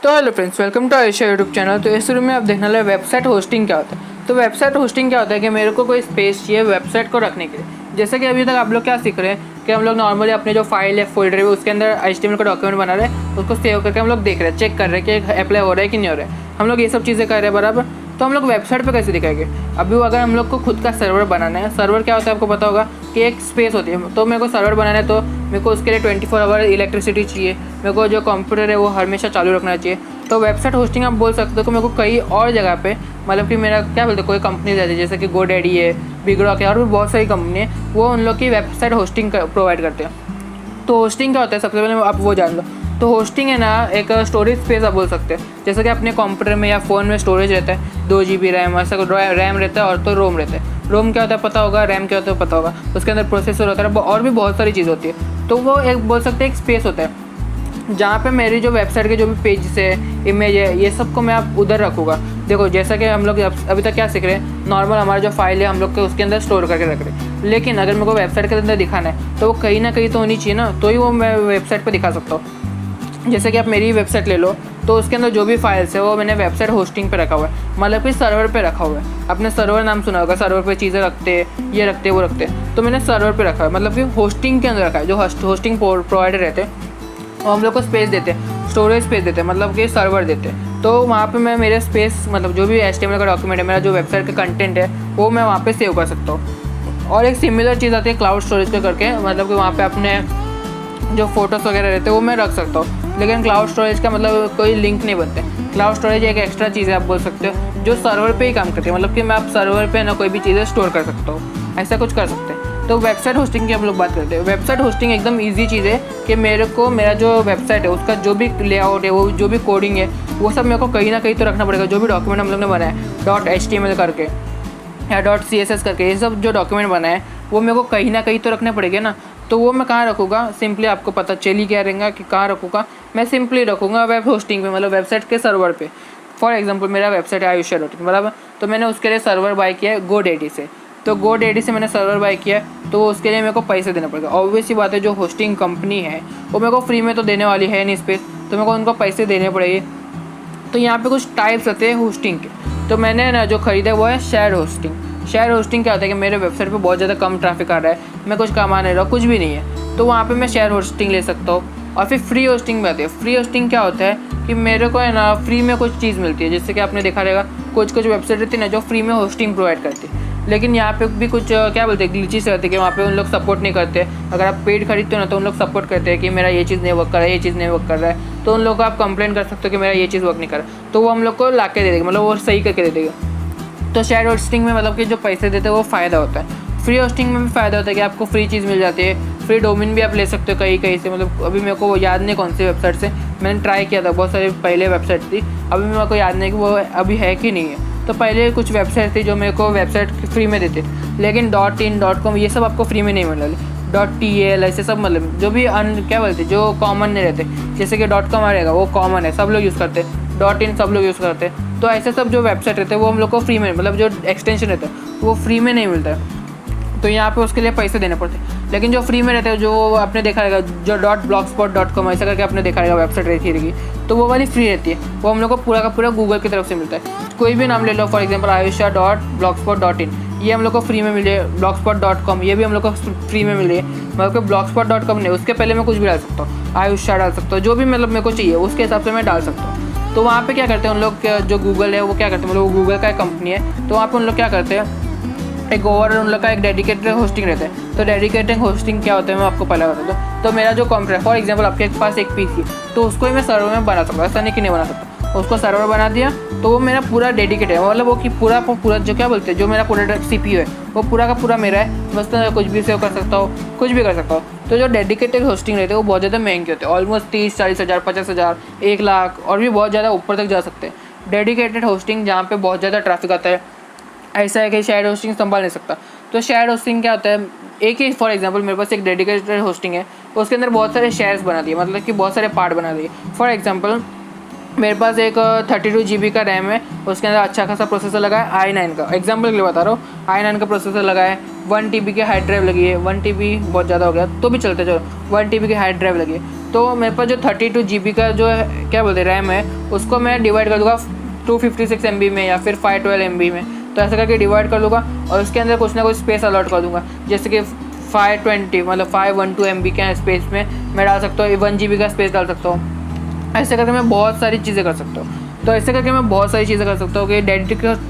तो hello friends, welcome to Ayushya YouTube channel. तो इस वीडियो में आप देखने वाले वेबसाइट होस्टिंग क्या होता है। तो वेबसाइट होस्टिंग क्या होता है कि मेरे को कोई स्पेस चाहिए वेबसाइट को रखने के लिए। जैसे कि अभी तक आप लोग क्या सीख रहे हैं कि हम लोग नॉर्मली अपने जो फाइल है फोल्डर है उसके अंदर HTML का डॉक्यूमेंट बना रहे हैं, उसको सेव करके हम लोग देख रहे हैं, चेक कर रहे हैं कि अप्लाई हो रहा है कि नहीं हो रहा है। हम लोग ये सब चीज़ें कर रहे हैं बराबर। तो हम लोग वेबसाइट पे कैसे दिखाएंगे। अभी अगर हम लोग को खुद का सर्वर बनाना है, सर्वर क्या होता है आपको पता होगा कि एक स्पेस होती है। तो मेरे को सर्वर बनाना है तो मेरे को उसके लिए 24 आवर इलेक्ट्रिसिटी चाहिए। मेरे को जो कंप्यूटर है वो हमेशा चालू रखना चाहिए। तो वेबसाइट होस्टिंग आप बोल सकते हो कि मेरे को कई और जगह पे, मतलब कि मेरा क्या बोलते हैं, कोई कंपनी रहती है जैसे कि GoDaddy है, बिगरॉक है, और भी बहुत सारी कंपनी है, वो उन लोग की वेबसाइट होस्टिंग प्रोवाइड करते हैं। तो होस्टिंग क्या होता है सबसे पहले आप वो जान लो। तो होस्टिंग है ना, एक स्टोरेज स्पेस आप बोल सकते हैं। जैसे कि अपने कंप्यूटर में या फ़ोन में स्टोरेज रहता है 2 GB रैम, ऐसा रैम रहता है, और तो रोम रहता है। रोम क्या होता है पता होगा, रैम क्या होता है पता होगा। उसके अंदर प्रोसेसर होता है और भी बहुत सारी चीज़ होती है। तो वो एक बोल सकते हैं एक स्पेस होता है जहाँ पे मेरी जो वेबसाइट के जो भी पेजेस है, इमेज है, ये सब को मैं आप उधर रखूँगा। देखो जैसा कि हम लोग अभी तक क्या सीख रहे हैं, नॉर्मल हमारा जो फाइल है हम लोग के उसके अंदर स्टोर करके रख रहे हैं। लेकिन अगर मेरे को वेबसाइट के अंदर दिखाना है तो वो कहीं ना कहीं तो होनी चाहिए ना, तो ही वो मैं वेबसाइट पर दिखा सकता हूँ। जैसे कि आप मेरी वेबसाइट ले लो, तो उसके अंदर जो भी फाइल्स है वो मैंने वेबसाइट होस्टिंग पे रखा हुआ है, मतलब कि सर्वर पे रखा हुआ है। आपने सर्वर नाम सुना होगा, सर्वर पे चीज़ें रखते हैं, ये रखते वो रखते हैं, तो मैंने सर्वर पे रखा है, मतलब कि होस्टिंग के अंदर रखा है। जो होस्टिंग प्रोवाइडर रहते हैं वो हम लोग को स्पेस देते हैं, स्टोरेज स्पेस देते हैं, मतलब कि सर्वर देते हैं। तो वहाँ पे मैं मेरे स्पेस, मतलब जो भी HTML का डॉक्यूमेंट है, मेरा जो वेबसाइट का कंटेंट है, वो मैं वहाँ पे सेव कर सकता हूँ। और एक सिमिलर चीज़ आती है क्लाउड स्टोरेज का करके, मतलब कि वहाँ पे अपने जो फोटोज़ वगैरह रहते हैं वो मैं रख सकता हूँ। लेकिन क्लाउड स्टोरेज का मतलब कोई लिंक नहीं बनते। क्लाउड स्टोरेज एक एक्स्ट्रा चीज़ है आप बोल सकते हो, जो सर्वर पे ही काम करती है, मतलब कि मैं आप सर्वर पे ना कोई भी चीज़ें स्टोर कर सकता हूँ, ऐसा कुछ कर सकते हैं। तो वेबसाइट होस्टिंग की हम लोग बात करते हैं। वेबसाइट होस्टिंग एकदम ईजी चीज़ है कि मेरे को मेरा जो वेबसाइट है उसका जो भी लेआउट है, वो जो भी कोडिंग है, वो सब मेरे को कहीं ना कहीं तो रखना पड़ेगा। जो भी डॉक्यूमेंट हम लोग ने बनाया .html करके या .css करके, ये सब जो डॉक्यूमेंट बनाए वो मेरे को कहीं ना कहीं तो रखने पड़ेंगे ना। तो वो मैं कहाँ रखूँगा, सिंपली आपको पता चल ही क्या रहेगा कि कहाँ रखूँगा। मैं सिंपली रखूँगा वेब होस्टिंग पे, मतलब वेबसाइट के सर्वर पे। फॉर एग्जांपल मेरा वेबसाइट है आयुष्या.in बराबर, तो मैंने उसके लिए सर्वर बाय किया है GoDaddy से। तो GoDaddy से मैंने सर्वर बाय किया, तो उसके लिए मेरे को पैसे देना पड़ेगा। ऑब्वियस सी बात है, जो होस्टिंग कंपनी है वो मेरे को फ्री में तो देने वाली है नहीं स्पेस, तो मेरे को उनको पैसे देने पड़ेंगे। तो यहाँ पे कुछ टाइप्स आते हैं होस्टिंग के। तो मैंने ना जो ख़रीदा वो है शेयर होस्टिंग। शेयर होस्टिंग क्या होता है कि मेरे वेबसाइट पे बहुत ज़्यादा कम ट्रैफिक आ रहा है, मैं कुछ कमा नहीं रहा, कुछ भी नहीं है, तो वहाँ पे मैं शेयर होस्टिंग ले सकता हूँ। और फिर फ्री होस्टिंग में आती है। फ्री होस्टिंग क्या होता है कि मेरे को है ना फ्री में कुछ चीज़ मिलती है। जैसे कि आपने देखा रहेगा कुछ वेबसाइट रहती है ना जो फ्री में होस्टिंग प्रोवाइड करती है, लेकिन यहाँ पे भी कुछ क्या बोलते हैं ग्लिचेस रहते हैं कि वहाँ पे उन लोग सपोर्ट नहीं करते। अगर आप पेड खरीदते हो ना तो उन लोग सपोर्ट करते हैं कि मेरा ये चीज़ नहीं वर्क कर रहा है, ये चीज़ नहीं वर्क कर रहा है, तो उन लोग को आप कंप्लेंट कर सकते हो कि मेरा ये चीज़ वर्क नहीं कर रहा, तो वो हम लोग को ला के दे देगा, मतलब वो सही करके दे देगा। तो शेयर होस्टिंग में मतलब कि जो पैसे देते हैं वो फ़ायदा होता है। फ्री होस्टिंग में भी फ़ायदा होता है कि आपको फ्री चीज़ मिल जाती है। फ्री डोमेन भी आप ले सकते हो कहीं कहीं से, मतलब अभी मेरे को वो याद नहीं कौन सी वेबसाइट से मैंने ट्राई किया था, बहुत सारी पहले वेबसाइट थी, अभी मेरे को याद नहीं कि वो अभी है कि नहीं है। तो पहले कुछ वेबसाइट थी जो मेरे को वेबसाइट फ्री में देते, लेकिन .in .com ये सब आपको फ्री में नहीं मिल रहा। .tl ऐसे सब, मतलब जो भी क्या बोलते जो कॉमन नहीं रहते, जैसे कि .com आ रहेगा वो कॉमन है, सब लोग यूज़ करते हैं, .in सब लोग यूज़ करते हैं। तो ऐसे सब जो वेबसाइट रहते हैं वो हम लोग को फ्री में, मतलब जो एक्सटेंशन रहता है वो फ्री में नहीं मिलता है, तो यहाँ पे उसके लिए पैसे देने पड़ते हैं। लेकिन जो फ्री में रहते हैं, जो आपने देखा रहेगा जो .blogspot.com ऐसा करके आपने देखा रहेगा वेबसाइट रहती रहेगी, तो वो वाली फ्री रहती है। वो हम लोग को पूरा का पूरा गूगल की तरफ से मिलता है। कोई भी नाम ले लो, फॉर एग्जांपल ayusha.blogspot.in, ये हम लोग को फ्री में मिले। blogspot.com ये भी हम लोग को फ्री में मिले, मतलब कि blogspot.com नहीं, उसके पहले मैं कुछ भी डाल सकता हूँ, आयुष्या डाल सकता हूँ, जो भी मतलब मेरे को चाहिए उसके हिसाब से मैं डाल सकता हूँ। तो वहाँ पे क्या करते हैं उन लोग, जो गूगल है वो क्या करते हैं, मतलब वो गूगल का एक कंपनी है, तो वहाँ पे उन लोग क्या करते हैं, एक ओवर उन लोग का एक डेडिकेटेड होस्टिंग रहता है। तो डेडिकेटेड होस्टिंग क्या होता है मैं आपको पहले बता दूँ। तो मेरा जो कंप्यूटर है, फॉर एग्जांपल आपके पास एक पीसी, तो उसको ही मैं सर्वर में बना सकता हूँ, ऐसा नहीं कि नहीं बना सकता। उसको सर्वर बना दिया तो वो मेरा पूरा डेडिकेटेड है, मतलब वो कि पूरा जो क्या बोलते हैं, जो मेरा पूरा CPU है वो पूरा का पूरा मेरा है, बस तो कुछ भी सेव कर सकता हूँ, कुछ भी कर सकता हूँ। तो जो डेडिकेटेड होस्टिंग रहते हैं वो बहुत ज़्यादा महंगे होते हैं, ऑलमोस्ट 30-40 हज़ार, 50 हज़ार, 1 लाख और भी बहुत ज़्यादा ऊपर तक जा सकते हैं। डेडिकेटेड होस्टिंग जहाँ पे बहुत ज़्यादा ट्रैफिक आता है, ऐसा है कि शेयर होस्टिंग संभाल नहीं सकता। तो शेयर होस्टिंग क्या होता है, एक ही फॉर एग्जांपल मेरे पास एक डेडिकेटेड होस्टिंग है, उसके अंदर बहुत सारे शेयर्स बना दिए, मतलब कि बहुत सारे पार्ट बना दिए। फॉर एग्जांपल मेरे पास एक 32 GB का रैम है, उसके अंदर अच्छा खासा प्रोसेसर लगा है i9 का, एग्जांपल के लिए बता रहा हूँ, i9 का प्रोसेसर लगा है, 1 TB की हार्ड ड्राइव लगी है, 1 TB बहुत ज़्यादा हो गया तो भी चलते, चलो 1 TB की हार्ड ड्राइव लगी है। तो मेरे पास जो 32 GB का जो क्या बोलते हैं रैम है, उसको मैं डिवाइड कर दूँगा 256 MB में या फिर 512 MB में। तो ऐसा करके डिवाइड कर लूँगा और उसके अंदर कुछ ना कुछ स्पेस अलॉट कर दूँगा, जैसे कि 520 मतलब 512 MB के स्पेस में मैं डाल सकता हूँ, 1 GB का स्पेस डाल सकता हूँ। ऐसे करके मैं बहुत सारी चीज़ें कर सकता हूँ। तो ऐसे करके मैं बहुत सारी चीज़ें कर सकता हूँ कि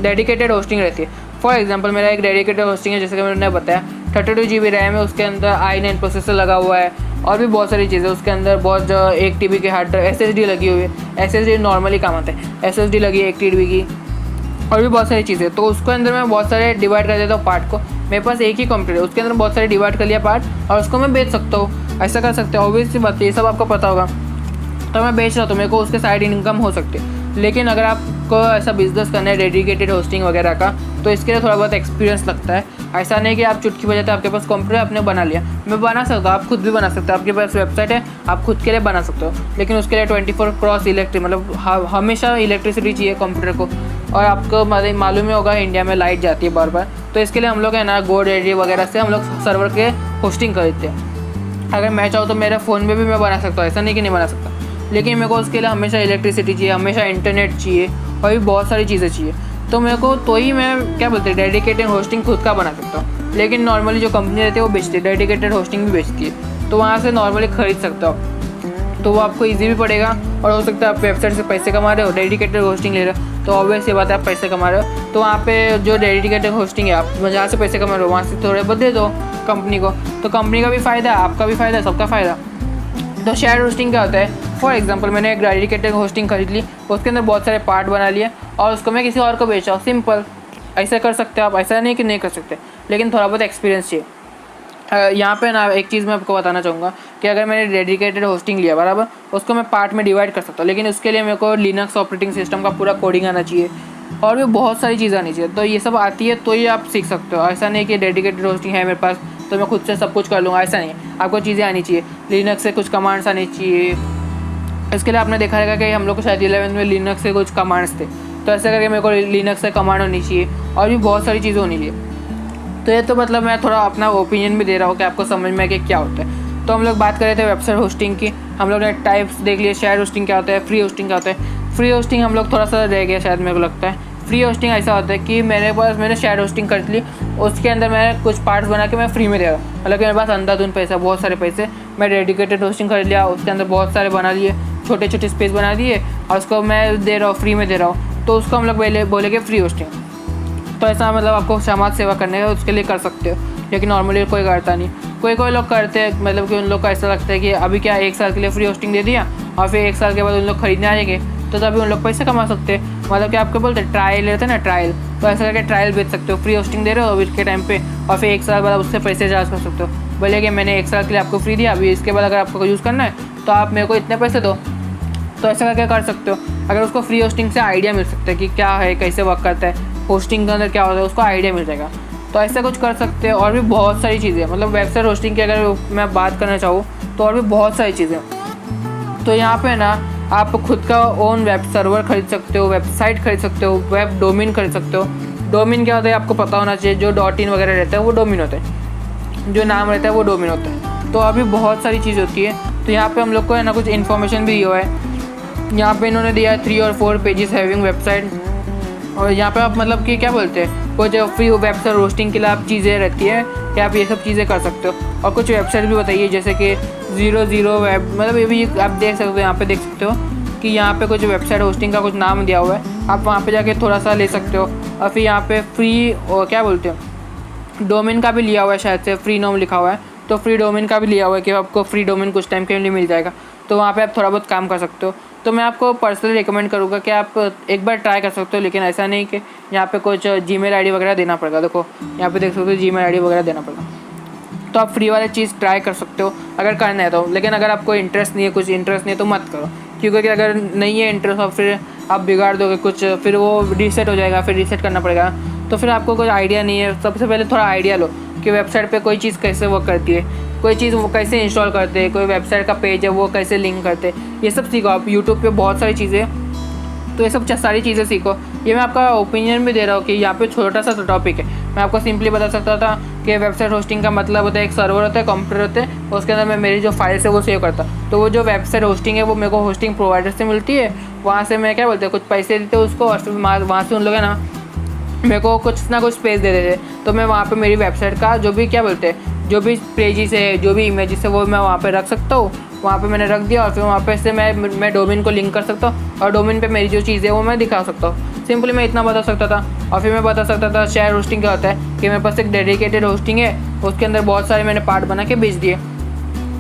डेडिकेटेड होस्टिंग रहती है। फॉर एग्जांपल मेरा एक डेडिकेटेड होस्टिंग है, जैसे कि मैंने बताया 32 GB रैम है, उसके अंदर i9 प्रोसेसर लगा हुआ है और भी बहुत सारी चीज़ें। उसके अंदर बहुत 1 TB के हार्ड SSD लगी हुई है। SSD नॉर्मली काम आता है, SSD लगी है 1 TB की और भी बहुत सारी चीज़ें। तो उसके अंदर मैं बहुत सारे डिवाइड कर देता हूँ पार्ट को। मेरे पास एक ही कंप्यूटर है, उसके अंदर बहुत सारे डिवाइड कर लिया पार्ट और उसको मैं बेच सकता हूँ। ऐसा कर सकते हैं, ऑब्वियसली बात है, ये सब आपको पता होगा। तो मैं बेच रहा हूँ तो मेरे को उसके साइड इनकम हो सकती है। लेकिन अगर आपको ऐसा बिजनेस करना है डेडिकेटेड होस्टिंग वगैरह का, तो इसके लिए थोड़ा बहुत एक्सपीरियंस लगता है। ऐसा नहीं कि आप चुटकी बजाते आपके पास कंप्यूटर आपने बना लिया। मैं बना सकता हूँ, आप खुद भी बना सकते हो, आपके पास वेबसाइट है, आप खुद के लिए बना सकते हो। लेकिन उसके लिए 24x इलेक्ट्रिक मतलब हमेशा इलेक्ट्रिसिटी चाहिए कंप्यूटर को। और आपको मालूम ही होगा इंडिया में लाइट जाती है बार बार। तो इसके लिए हम लोग है ना GoDaddy वगैरह से हम लोग सर्वर के होस्टिंग खरीदते हैं। अगर मैं चाहूँ तो मेरे फ़ोन में भी मैं बना सकता हूँ, ऐसा नहीं कि नहीं बना सकता। लेकिन मेरे को उसके लिए हमेशा इलेक्ट्रिसिटी चाहिए, हमेशा इंटरनेट चाहिए और भी बहुत सारी चीज़ें चाहिए। तो मेरे को तो ही मैं क्या बोलते हैं डेडिकेटेड होस्टिंग खुद का बना सकता हूँ। लेकिन नॉर्मली जो कंपनी रहती है वो बेचती है, डेडिकेटेड होस्टिंग भी बेचती है, तो वहाँ से नॉर्मली खरीद सकते हो। तो वो आपको ईजी भी पड़ेगा और हो सकता है आप वेबसाइट से पैसे कमा रहे हो, डेडिकेटेड होस्टिंग ले रहे हो, तो ऑब्वियस ये बात है आप पैसे कमा रहे हो। तो वहाँ पे जो डेडिकेटेड होस्टिंग है, आप जहाँ से पैसे कमा रहे हो वहाँ से थोड़े बहुत दे दो कंपनी को, तो कंपनी का भी फ़ायदा, आपका भी फ़ायदा, सबका फ़ायदा। तो शेयर होस्टिंग क्या होता है, फॉर एग्जांपल मैंने एक डेडिकेटेड होस्टिंग खरीद ली, उसके अंदर बहुत सारे पार्ट बना लिए और उसको मैं किसी और को बेचा हूँ। सिंपल, ऐसा कर सकते हो आप, ऐसा नहीं कि नहीं कर सकते, लेकिन थोड़ा बहुत एक्सपीरियंस चाहिए। यहाँ पे ना एक चीज़ मैं आपको बताना चाहूँगा कि अगर मैंने डेडिकेटेड होस्टिंग लिया बराबर, उसको मैं पार्ट में डिवाइड कर सकता हूँ, लेकिन उसके लिए मेरे को लिनक्स ऑपरेटिंग सिस्टम का पूरा कोडिंग आना चाहिए और भी बहुत सारी चीज़ें आनी चाहिए। तो ये सब आती है तो ही आप सीख सकते हो। ऐसा नहीं कि डेडिकेटेड होस्टिंग है मेरे पास तो मैं खुद से सब कुछ कर लूँगा, ऐसा नहीं। आपको चीज़ें आनी चाहिए, लिनक्स से कुछ कमांड्स आनी चाहिए। इसके लिए आपने देखा रहेगा कि हम लोग को शायद 11th में लिनक्स से कुछ कमांड्स थे, तो ऐसा करके मेरे को लिनक्स से कमांड होनी चाहिए और भी बहुत सारी चीज़ें होनी चाहिए। तो ये तो मतलब मैं थोड़ा अपना ओपिनियन भी दे रहा हूँ कि आपको समझ में कि क्या होता है। तो हम लोग बात कर रहे थे वेबसाइट होस्टिंग की, हम लोग ने टाइप्स देख लिए, शेयर होस्टिंग क्या होता है, फ्री होस्टिंग क्या होता है। फ्री होस्टिंग हम लोग थोड़ा सा रह गया शायद, मेरे को लगता है। फ्री होस्टिंग ऐसा होता है कि मैंने शेयर होस्टिंग कर ली, उसके अंदर मैं कुछ पार्ट्स बना के मैं फ्री में दे रहा हूँ। मतलब कि मेरे पास अंधाधुन पैसा, बहुत सारे पैसे, मैं डेडिकेटेड होस्टिंग खरीद लिया, उसके अंदर बहुत सारे बना लिए, छोटे छोटे स्पेस बना दिए और उसको मैं दे रहा हूँ, फ्री में दे रहा हूँ। तो उसको हम लोग बोलेंगे फ्री होस्टिंग। तो ऐसा मतलब आपको समाज सेवा करने का उसके लिए कर सकते हो, लेकिन नॉर्मली कोई करता नहीं। कोई लोग करते हैं, मतलब कि उन लोग को ऐसा लगता है कि अभी क्या 1 साल के लिए फ्री होस्टिंग दे दिया और फिर 1 साल के बाद उन लोग खरीदने आएंगे, तो तभी उन लोग पैसे कमा सकते हैं। मतलब कि आपको बोलते हैं ट्रायल रहते हैं ना, ट्रायल, तो ऐसा करके ट्रायल बेच सकते हो, फ्री होस्टिंग दे रहे हो अभी के टाइम पे और फिर 1 साल बाद उससे पैसे चार्ज कर सकते हो। बोले कि मैंने 1 साल के लिए आपको फ्री दिया, अभी इसके बाद अगर आपको यूज़ करना है तो आप मेरे को इतने पैसे दो। तो ऐसा करके कर सकते हो। अगर उसको फ्री होस्टिंग से आइडिया मिल सकता है कि क्या है, कैसे वर्क करता है, होस्टिंग के अंदर क्या होता है, उसको आइडिया मिल जाएगा। तो ऐसा कुछ कर सकते हैं। और भी बहुत सारी चीज़ें, मतलब वेबसाइट होस्टिंग की अगर मैं बात करना चाहूँ तो और भी बहुत सारी चीज़ें। तो यहाँ पे ना आप खुद का ओन वेब सर्वर खरीद सकते हो, वेबसाइट खरीद सकते हो, वेब डोमेन खरीद सकते हो। डोमेन क्या होता है आपको पता होना चाहिए, जो .in वगैरह रहता है वो डोमेन होता है, जो नाम रहता है वो डोमेन होता है। तो अभी बहुत सारी चीज़ होती है। तो यहाँ पे हम लोग को है ना कुछ इन्फॉर्मेशन भी दिया है। यहाँ पे इन्होंने दिया है 3 और 4 पेजेस हैविंग वेबसाइट। और यहाँ पे आप मतलब कि क्या बोलते हैं, कुछ फ्री वेबसाइट होस्टिंग के लिए आप चीज़ें रहती है कि आप ये सब चीज़ें कर सकते हो। और कुछ वेबसाइट भी बताइए, जैसे कि 00 वेब, मतलब ये भी आप देख सकते हो। यहाँ पे देख सकते हो कि यहाँ पे कुछ वेबसाइट होस्टिंग का कुछ नाम दिया हुआ है, आप वहाँ पे जाके थोड़ा सा ले सकते हो। और फिर यहाँ पे फ्री और क्या बोलते हैं डोमेन का भी लिया हुआ है, शायद से फ्री नोम लिखा हुआ है, तो फ्री डोमेन का भी लिया हुआ है कि आपको फ्री डोमेन कुछ टाइम के लिए मिल जाएगा। तो वहाँ पे आप थोड़ा बहुत काम कर सकते हो। तो मैं आपको पर्सनली रिकमेंड करूँगा कि आप एक बार ट्राई कर सकते हो, लेकिन ऐसा नहीं कि यहाँ पे कुछ जीमेल आईडी वगैरह देना पड़ेगा। देखो यहाँ पे देख सकते हो जीमेल आईडी वगैरह देना पड़ेगा। तो आप फ्री वाले चीज़ ट्राई कर सकते हो अगर करना है तो। लेकिन अगर आपको इंटरेस्ट नहीं है, कुछ इंटरेस्ट नहीं है तो मत करो, क्योंकि अगर नहीं है इंटरेस्ट और फिर आप बिगाड़ दोगे कुछ, फिर वो रीसेट हो जाएगा, फिर रीसेट करना पड़ेगा। तो फिर आपको कोई आइडिया नहीं है। सबसे पहले थोड़ा आइडिया लो कि वेबसाइट पे कोई चीज़ कैसे वर्क करती है, कोई चीज़ वो कैसे इंस्टॉल करते हैं, कोई वेबसाइट का पेज है वो कैसे लिंक करते हैं, ये सब सीखो। आप यूट्यूब पे बहुत सारी चीज़ें, तो ये सब सारी चीज़ें सीखो। ये मैं आपका ओपिनियन भी दे रहा हूँ कि यहाँ पे छोटा सा टॉपिक है। मैं आपको सिंपली बता सकता था कि वेबसाइट होस्टिंग का मतलब होता है एक सर्वर होता है, कंप्यूटर होते हैं, उसके अंदर मैं मेरी जो फाइल्स है वो सेव करता। तो वो जो वेबसाइट होस्टिंग है वो मेरे को होस्टिंग प्रोवाइडर से मिलती है। वहाँ से मैं क्या बोलते हैं कुछ पैसे देते हैं उसको, और फिर वहाँ से उन लोग है ना मेरे को कुछ ना कुछ स्पेस दे देते। तो मैं वहाँ पे मेरी वेबसाइट का जो भी क्या बोलते हैं जो भी पेजेस है जो भी इमेजेस है वो मैं वहाँ पे रख सकता हूँ। वहाँ पे मैंने रख दिया और फिर वहाँ पे से मैं डोमेन को लिंक कर सकता हूँ और डोमेन पे मेरी जो चीज़ है वो मैं दिखा सकता हूँ। सिंपली मैं इतना बता सकता था। और फिर मैं बता सकता था शेयर होस्टिंग क्या होता है कि मेरे पास एक डेडिकेटेड होस्टिंग है, उसके अंदर बहुत सारे मैंने पार्ट बना के बेच दिए।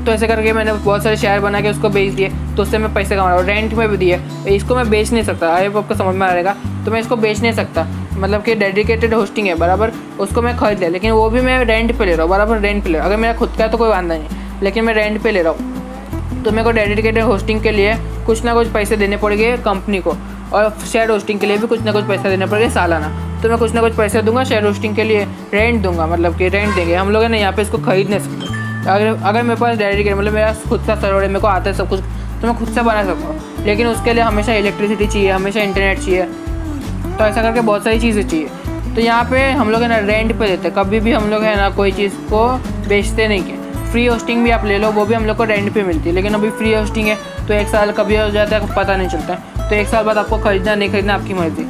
तो ऐसे करके मैंने बहुत सारे शेयर बना के उसको बेच दिए, तो उससे मैं पैसे कमा रहा हूँ। रेंट में भी दिए, इसको मैं बेच नहीं सकता। अरे आपको समझ में आ रहेगा, तो मैं इसको बेच नहीं सकता। मतलब कि डेडिकेटेड होस्टिंग है बराबर, उसको मैं खरीद लिया, लेकिन वो भी मैं रेंट पे ले रहा हूँ बराबर, रेंट पे ले रहा हूँ। अगर मेरा खुद का है तो कोई वांधा नहीं, लेकिन मैं रेंट पे ले रहा हूँ। तो मेरे को डेडिकेटेड होस्टिंग के लिए कुछ ना कुछ पैसे देने पड़ेंगे कंपनी को, और शेयर होस्टिंग के लिए भी कुछ ना कुछ पैसे देने पड़ेंगे सालाना। तो मैं कुछ ना कुछ पैसे दूंगा शेयर होस्टिंग के लिए, रेंट दूंगा, मतलब कि रेंट देंगे हम लोग है ना, यहाँ पे इसको खरीद नहीं सकते। अगर मेरे पास डेडिकेट मतलब मेरा खुद का सर्वर है, मेरे को आता है सब कुछ, तो मैं खुद से बना सकता हूँ। लेकिन उसके लिए हमेशा इलेक्ट्रिसिटी चाहिए, हमेशा इंटरनेट चाहिए, तो ऐसा करके बहुत सारी चीज़ें चाहिए। तो यहाँ पे हम लोग है ना रेंट पे देते हैं, कभी भी हम लोग है ना कोई चीज़ को बेचते नहीं के। फ्री होस्टिंग भी आप ले लो, वो भी हम लोग को रेंट पे मिलती है, लेकिन अभी फ्री होस्टिंग है तो 1 साल कभी हो जाता है पता नहीं चलता है, तो 1 साल बाद आपको खरीदना नहीं खरीदना आपकी मर्ज़ी।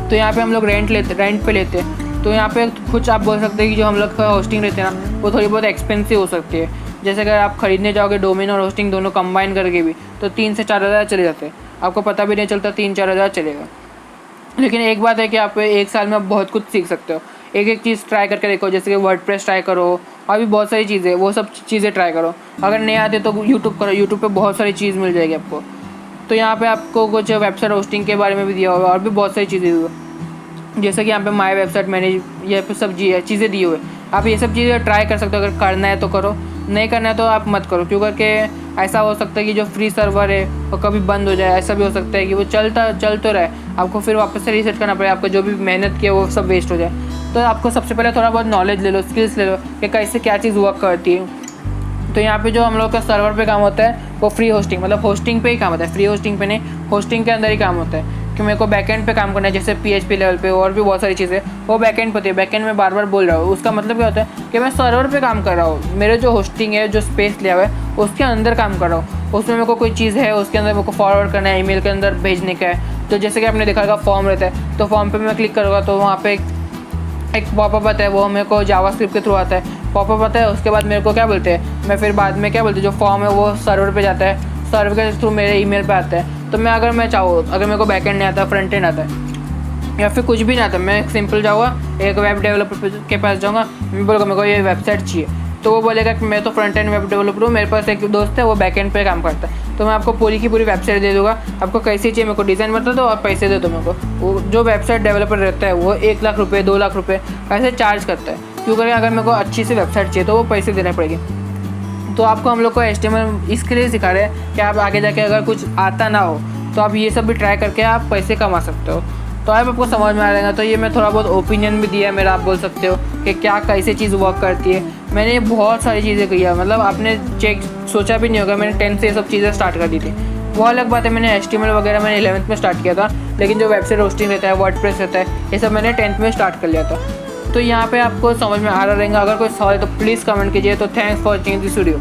तो यहाँ पे हम लोग रेंट पे लेते हैं। तो यहाँ पे कुछ आप बोल सकते हैं कि जो हम लोग का होस्टिंग रहते हैं ना वो थोड़ी बहुत एक्सपेंसिव हो सकती है। जैसे अगर आप खरीदने जाओगे डोमेन और होस्टिंग दोनों कंबाइन करके भी, तो 3 से 4 हज़ार चले जाते हैं, आपको पता भी नहीं चलता 3-4 हज़ार चलेगा। लेकिन एक बात है कि आप 1 साल में आप बहुत कुछ सीख सकते हो। एक चीज़ ट्राई करके देखो, जैसे कि वर्डप्रेस ट्राई करो, और भी बहुत सारी चीज़ें, वो सब चीज़ें ट्राई करो। अगर नहीं आते तो यूट्यूब करो, यूट्यूब पे बहुत सारी चीज़ मिल जाएगी आपको। तो यहाँ पे आपको कुछ वेबसाइट होस्टिंग के बारे में भी दिया होगा, और भी बहुत सारी चीज़ें दी हुई, जैसे कि यहाँ पे माय वेबसाइट मैनेज, ये पे सब चीज़ें दी हुई है। आप ये सब चीज़ें ट्राई कर सकते हो, अगर करना है तो करो, नहीं करना है तो आप मत करो। क्यों करके ऐसा हो सकता है कि जो फ्री सर्वर है वो कभी बंद हो जाए, ऐसा भी हो सकता है कि वो चल तो रहे, आपको फिर वापस से रीसेट करना पड़े, आपको जो भी मेहनत किया वो सब वेस्ट हो जाए। तो आपको सबसे पहले थोड़ा बहुत नॉलेज ले लो, स्किल्स ले लो कि कैसे क्या चीज़ वर्क करती है। तो यहाँ पे जो हम लोग का सर्वर पे काम होता है वो फ्री होस्टिंग, मतलब होस्टिंग पे ही काम होता है, फ्री होस्टिंग पे नहीं, होस्टिंग के अंदर ही काम होता है। कि मेरे को बैकएंड पे काम करना है, जैसे PHP लेवल पे, और भी बहुत सारी चीज़ें वो बैकएंड पे होती है। बैकएंड में बार बार बोल रहा हूँ, उसका मतलब क्या होता है कि मैं सर्वर पे काम कर रहा हूँ, मेरे जो होस्टिंग है जो स्पेस लिया हुआ है उसके अंदर काम कर रहा हूँ। उसमें मेरे को कोई चीज़ है उसके अंदर मेरे को फॉरवर्ड करना है, ईमेल के अंदर भेजने का है। तो जैसे कि आपने देखा होगा फॉर्म रहता है, तो फॉर्म पर मैं क्लिक करूँगा तो वहाँ पर एक पॉपअप आता है, वो मेरे को जावास्क्रिप्ट के थ्रू आता है। पॉपअप आता है, उसके बाद मेरे को क्या बोलते हैं, मैं फिर बाद में क्या बोलते हैं, जो फॉर्म है वो सर्वर पे जाता है, सर्वर के थ्रू मेरे ईमेल पे आता है। तो मैं अगर मैं चाहूँ, अगर मेरे को बैकएंड नहीं आता, फ्रंट एंड आता है या फिर कुछ भी नहीं आता, मैं सिंपल जाऊँगा एक वेब डेवलपर के पास जाऊँगा, मैं बोलूँगा मेरे को ये वेबसाइट चाहिए, तो वो बोलेगा कि मैं तो फ्रंट एंड वेब डेवलपर हूँ, मेरे पास एक दोस्त है वो बैकएंड पे काम करता है, तो मैं आपको पूरी की पूरी वेबसाइट दे दूँगा, आपको कैसी चाहिए मेरे को डिज़ाइन बता दो और पैसे दे दो मेरे को। वो जो वेबसाइट डेवलपर रहता है वो 1 लाख रुपये 2 लाख रुपये ऐसे चार्ज करता है, क्योंकि अगर मेरे को अच्छी सी वेबसाइट चाहिए तो वो पैसे देने पड़ेंगे। तो आपको हम लोग को HTML इसके लिए सिखा रहे हैं कि आप आगे जाके अगर कुछ आता ना हो तो आप ये सब भी ट्राई करके आप पैसे कमा सकते हो। तो अब आपको समझ में आ जाएगा। तो ये मैं थोड़ा बहुत ओपिनियन भी दिया है मेरा, आप बोल सकते हो कि क्या कैसे चीज़ वर्क करती है। मैंने बहुत सारी चीज़ें की है, मतलब आपने सोचा भी नहीं होगा, मैंने 10 से ये सब चीज़ें स्टार्ट कर दी थी। वो अलग बात है, मैंने HTML वगैरह मैंने 11th में स्टार्ट किया था, लेकिन जो वेबसाइट होस्टिंग रहता है, वर्डप्रेस रहता है, ये सब मैंने 10th में स्टार्ट कर लिया था। तो यहाँ पे आपको समझ में आ रहा रहेगा। अगर कोई सवाल है तो प्लीज़ कमेंट कीजिए। तो thanks for watching this video.